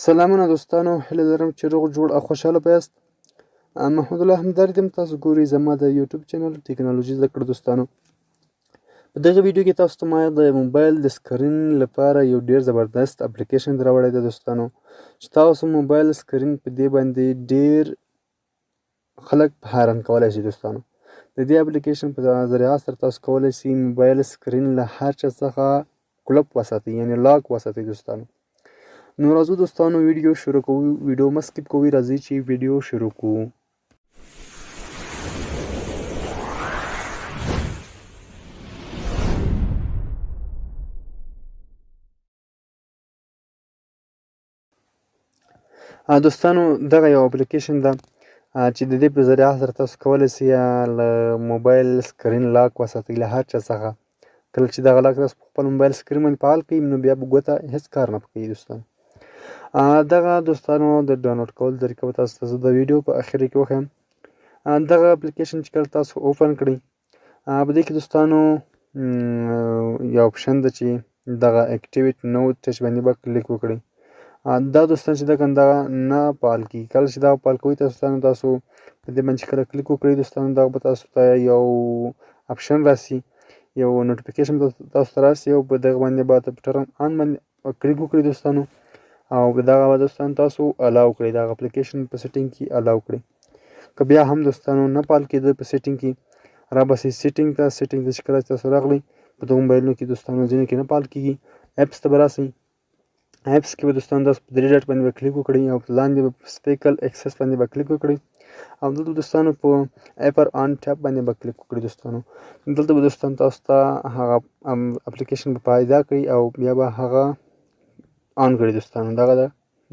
سلامونه دوستانو، هیله لرم چې روغ جوړ او خوشحاله به یاست. محمد الله همدرد یم. تاسو ګورئ زما د یوټیوب چینل ټکنالوژي زده کړه. دوستانو په دغه ویډیو کې تاسو ته ما د موبایل د سکرین لپاره یو ډیر زبردست اپلیکیشن راوړی دی دوستانو، چې تاسو موبایل سکرین په دې باندې ډیر خلک حیران کولی شي. دوستانو د دې اپلیکیشن په ذریعه سره تاسو کولی شئ موبایل سکرین له هر چا څخه کلپ وساتئ، یعنې لاک وساتئ. دوستانو نو راځو دوستانو ویډیو شروع کوو. ویډیو مه سکیپ کوئ، راځئ چې ویډیو شروع کوو. دوستانو دغه یو اپلیکیشن ده چې د دې په ذریعه سره تاسو کولی شئ له موبایل سکرین لاک وساتئ له هر چا څخه. کله چې دغه لاک تاسو په خپل موبایل سکرین باندې فعال کړئ نو بیا به ګوته هیڅ کار نه کوي. دوستانو دغه دوستانو د ډاونلوډ کولو طریقه به تاسو ته زه د ویډیو په اخر کې وښیم. دغه اپلیکیشن چې کله تاسو اوپن کړئ په دې کې دوستانو یو اپشن ده چې دغه اکټیویټ نو ټچ باندې به کلیک وکړئ. دا دوستان چې دغه نه فعال کیږي. کله چې دا فعال کوئ تاسو په دې باندې چې کله کلیک وکړئ دوستانو دغه به تاسو ته یو اپشن راسي، یو نوټیفیکیشن تاسو ته راسي او په دغه باندې به ټرن آن باندې کلیک وکړئ دوستانو، او دغه به دوستانو تاسو الاو کړئ، دغه اپلیکیشن په سیټینګ کې الاو کړئ. که بیا هم دوستانو نه فعال کېده په سیټینګ کې راباسئ سیټینګ ته چې کله تاسو راغلئ په دغو موبایلونو کې دوستانو ځینو کې نه فعال کېږي. اپس ته به راسئ. اپس کې به دوستانو تاسو په 3 ډاټ باندې به کلیک وکړئ او لاندې به سپیکل اکسس باندې به کلیک وکړئ او دلته دوستانو په ایپر آن ټیپ باندې به کلیک وکړئ. دوستانو دلته به دوستانو تاسو ته هغه اپلیکیشن به پیدا کړئ او بیا به هغه آن کړئ. دوستانو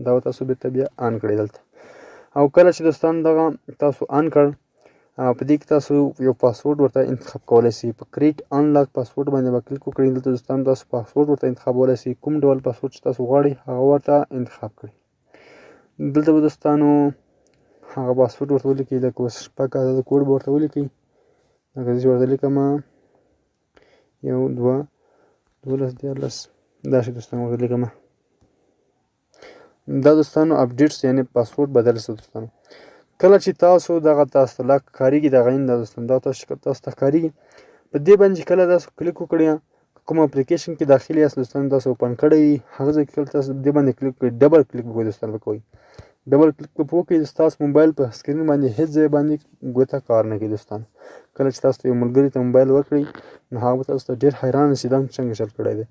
دغه تاسو بیرته بیا آن کړئ دلته. او کله چې دوستانو دغه تاسو آن کړ په دې کې تاسو یو پاسورډ ورته انتخاب کولی شئ. په کریټ انلاک پاسورډ باندې به کلیک وکړئ. دلته دوستانو تاسو پاسورډ ورته انتخابولی شئ، کوم ډول پاسورډ چې تاسو غواړئ هغه ورته انتخاب کړئ. دلته به دوستانو هغه پاسورډ ورته ولیکئ، لکه اوس شپږ عدده کوډ به ورته ولیکئ. لکه زه چې ورته لیکمه 1 2 12 14 داسې دوستانو ورته لیکمه. دا دوستانو اپډیټس یعنې پاسورډ بدل شو. دوستانو کله چې تاسو دغه تاسو ته لاک ښکارېږي دغه دا دوستانو دا تاسو ته ښکارېږي په دې باندې چې کله تاسو کلیک وکړئ کوم اپلیکیشن کې داخل یاست دوستانو تاسو اوپن کړی هغه ځای کې کله تاسو دې باندې کلیک کړئ ډبل کلیک به دوستانو وکړئ. ډبل کلیک به وکړئ ستاسو موبایل په سکرین باندې هیڅ ځای باندې ګوته کار نه کوي. دوستانو کله چې تاسو یو ملګري ته موبایل ورکړئ نو هغه به تاسو ته ډېر حیرانه شي دا څنګه چل کړی دی.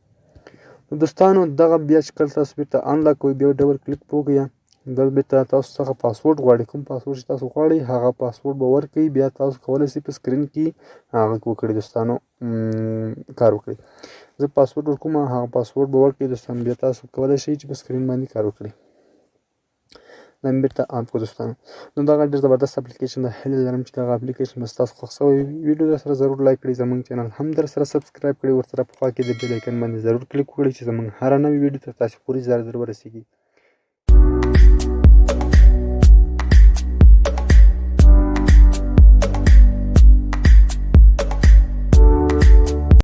دوستانو دغه بیا چې کله تاسو بیرته انلاک کوئ بیا ډبل کلیک وکړئ دا بیرته تاسو څخه پاسورډ غواړي، کوم پاسورډ چې تاسو غواړئ هغه پاسورډ به ورکړئ. بیا تاسو کولی شئ په سکرین کې هغه وکړئ دوستانو کار وکړئ. زه پاسورډ ورکوم هغه پاسورډ به ورکړئ دوستانو، بیا تاسو کولی شئ چې په سکرین باندې کار وکړئ. دا مې بیرته آن کړو. دوستانو نو دغه ډېر زبردست اپلیکیشن ده. هیله لرم چې دغه اپلیکیشن به ستاسو خوښ شوی وي. ویډیو درسره ضرور لایک کړئ، زموږ چینل هم درسره سبسکرایب کړئ، ورسره په خوا کې د بیل آیکن باندې ضرور کلیک وکړئ چې زموږ هره نوې ویډیو تر تاسو پورې زر ورسیږي.